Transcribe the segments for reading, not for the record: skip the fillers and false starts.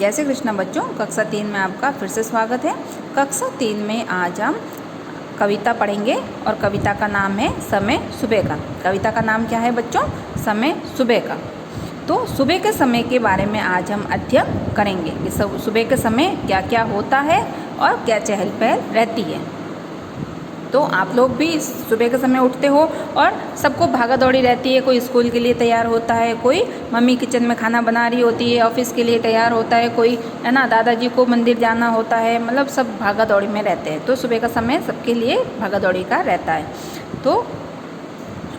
जय श्री कृष्ण बच्चों, कक्षा 3 में आपका फिर से स्वागत है। कक्षा 3 में आज हम कविता पढ़ेंगे और कविता का नाम है समय सुबह का। कविता का नाम क्या है बच्चों? समय सुबह का। तो सुबह के समय के बारे में आज हम अध्ययन करेंगे कि सुबह के समय क्या क्या होता है और क्या चहल पहल रहती है। तो आप लोग भी सुबह के समय उठते हो और सबको भागा दौड़ी रहती है। कोई स्कूल के लिए तैयार होता है, कोई मम्मी किचन में खाना बना रही होती है, ऑफिस के लिए तैयार होता है, कोई है ना दादाजी को मंदिर जाना होता है, मतलब सब भागा दौड़ी में रहते हैं। तो सुबह का समय सबके लिए भागा दौड़ी का रहता है। तो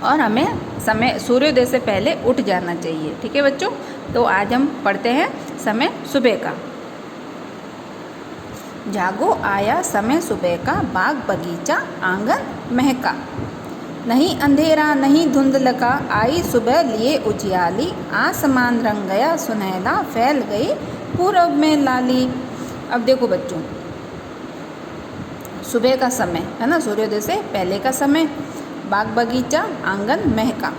और हमें समय सूर्योदय से पहले उठ जाना चाहिए। ठीक है बच्चों, तो आज हम पढ़ते हैं समय सुबह का। जागो आया समय सुबह का, बाग बगीचा आंगन महका। नहीं अंधेरा नहीं धुंधल का, आई सुबह लिए उजियाली। आसमान रंग गया सुनहला, फैल गई पूरब में लाली। अब देखो बच्चों, सुबह का समय है ना, सूर्योदय से पहले का समय। बाग बगीचा आंगन महका।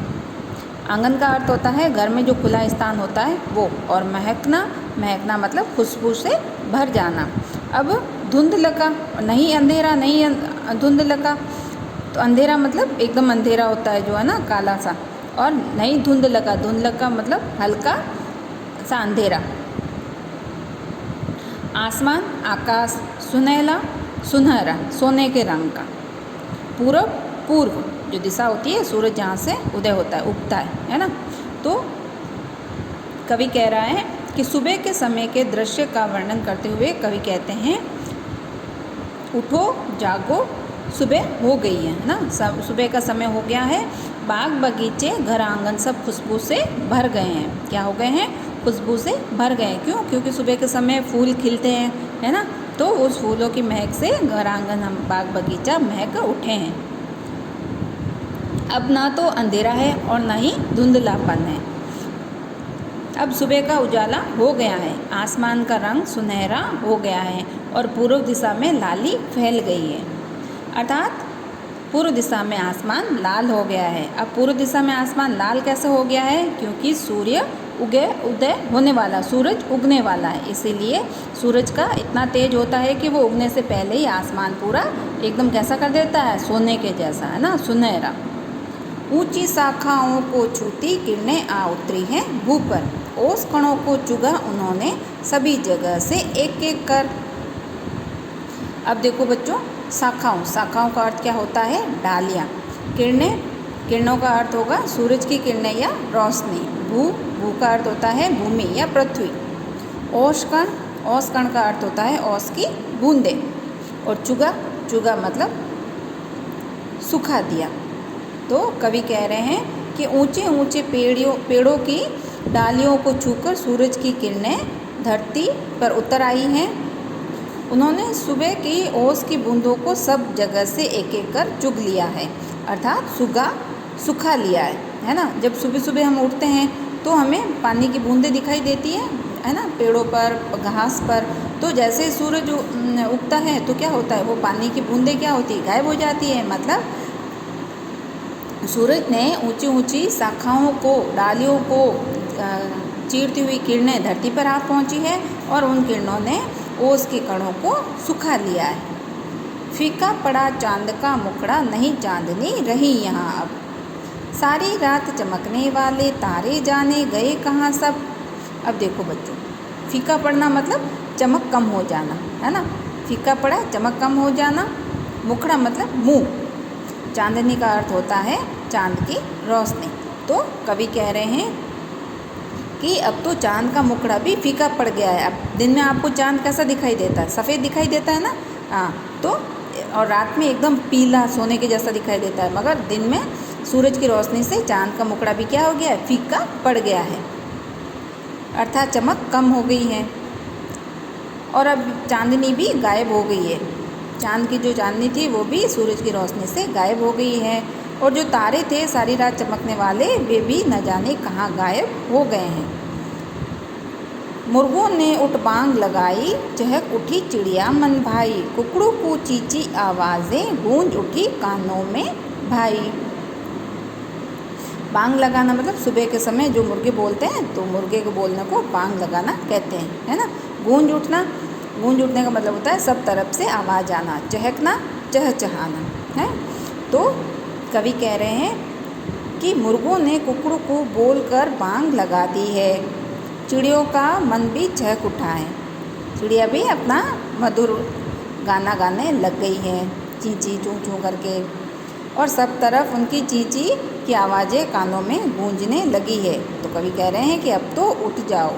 आंगन का अर्थ होता है घर में जो खुला स्थान होता है वो, और महकना, महकना मतलब खुशबू से भर जाना। अब धुंधल का, नहीं अंधेरा नहीं धुंधल का, तो अंधेरा मतलब एकदम अंधेरा होता है जो है ना, काला सा। और नहीं धुंधल का, धुंधल का मतलब हल्का सा अंधेरा। आसमान आकाश, सुनहला सुनहरा सोने के रंग का। पूरब पूर्व जो दिशा होती है, सूरज जहाँ से उदय होता है, उगता है ना। तो कवि कह रहा है कि सुबह के समय के दृश्य का वर्णन करते हुए कवि कहते हैं, उठो जागो सुबह हो गई है ना। सुबह का समय हो गया है। बाग बगीचे घर आंगन सब खुशबू से भर गए हैं। क्या हो गए हैं? खुशबू से भर गए हैं। क्यों? क्योंकि सुबह के समय फूल खिलते हैं, है ना। तो उस फूलों की महक से घर आंगन हम बाग बगीचा महक उठे हैं। अब ना तो अंधेरा है और ना ही धुंधलापन है। अब सुबह का उजाला हो गया है, आसमान का रंग सुनहरा हो गया है और पूर्व दिशा में लाली फैल गई है। अर्थात पूर्व दिशा में आसमान लाल हो गया है। अब पूर्व दिशा में आसमान लाल कैसे हो गया है? क्योंकि सूर्य उदय होने वाला, सूरज उगने वाला है। इसीलिए सूरज का इतना तेज होता है कि वो उगने से पहले ही आसमान पूरा एकदम कैसा कर देता है, सोने के जैसा, है ना, सुनहरा। ऊंची शाखाओं को छूती किरणें आ उतरी हैं भू पर, ओस कणों को चुगा उन्होंने सभी जगह से एक एक कर। अब देखो बच्चों, शाखाओं, शाखाओं का अर्थ क्या होता है? डालियाँ। किरणें, किरणों का अर्थ होगा सूरज की किरणें या रोशनी। भू, भू का अर्थ होता है भूमि या पृथ्वी। ओस कण, ओस कण का अर्थ होता है ओस की बूंदें। और चुगा, चुगा मतलब सुखा दिया। तो कवि कह रहे हैं कि ऊंचे ऊंचे पेड़ों की डालियों को छूकर सूरज की किरणें धरती पर उतर आई हैं। उन्होंने सुबह की ओस की बूंदों को सब जगह से एक एक कर चुग लिया है, अर्थात सुखा लिया है ना। जब सुबह सुबह हम उठते हैं तो हमें पानी की बूंदें दिखाई देती है ना, पेड़ों पर, घास पर। तो जैसे सूरज उगता है तो क्या होता है, वो पानी की बूंदें क्या होती है, गायब हो जाती है। मतलब सूरज ने ऊंची ऊंची शाखाओं को, डालियों को चीरती हुई किरणें धरती पर आ पहुंची है और उन किरणों ने ओस के कणों को सुखा लिया है। फीका पड़ा चांद का मुखड़ा, नहीं चांदनी रही यहाँ अब। सारी रात चमकने वाले तारे जाने गए कहाँ सब। अब देखो बच्चों, फीका पड़ना मतलब चमक कम हो जाना, है ना। फीका पड़ा चमक कम हो जाना। मुखड़ा मतलब मुँह। चांदनी का अर्थ होता है चांद की रोशनी। तो कवि कह रहे हैं कि अब तो चांद का मुखड़ा भी फीका पड़ गया है। अब दिन में आपको चांद कैसा दिखाई देता है? सफ़ेद दिखाई देता है ना। हाँ, तो और रात में एकदम पीला सोने के जैसा दिखाई देता है। मगर दिन में सूरज की रोशनी से चांद का मुखड़ा भी क्या हो गया है? फीका पड़ गया है, अर्थात चमक कम हो गई है। और अब चांदनी भी गायब हो गई है। चांद की जो चांदनी थी वो भी सूरज की रोशनी से गायब हो गई है। और जो तारे थे सारी रात चमकने वाले, वे भी न जाने कहाँ गायब हो गए हैं। मुर्गों ने उठ बांग लगाई, चहक उठी चिड़िया मन भाई। कुकड़ू को चींची आवाज़ें गूंज उठी कानों में भाई। बांग लगाना मतलब सुबह के समय जो मुर्गे बोलते हैं, तो मुर्गे को बोलने को बांग लगाना कहते हैं, है ना। गूंज उठना, गूंज उठने का मतलब होता है सब तरफ से आवाज़ आना, चहकना, चहचहाना है। तो कवि कह रहे हैं कि मुर्गों ने कुकड़ू को बोलकर बांग लगा दी है, चिड़ियों का मन भी चहक उठा है। चिड़िया भी अपना मधुर गाना गाने लग गई है, ची ची चूँ चूँ करके, और सब तरफ उनकी ची ची की आवाज़ें कानों में गूंजने लगी है। तो कवि कह रहे हैं कि अब तो उठ जाओ।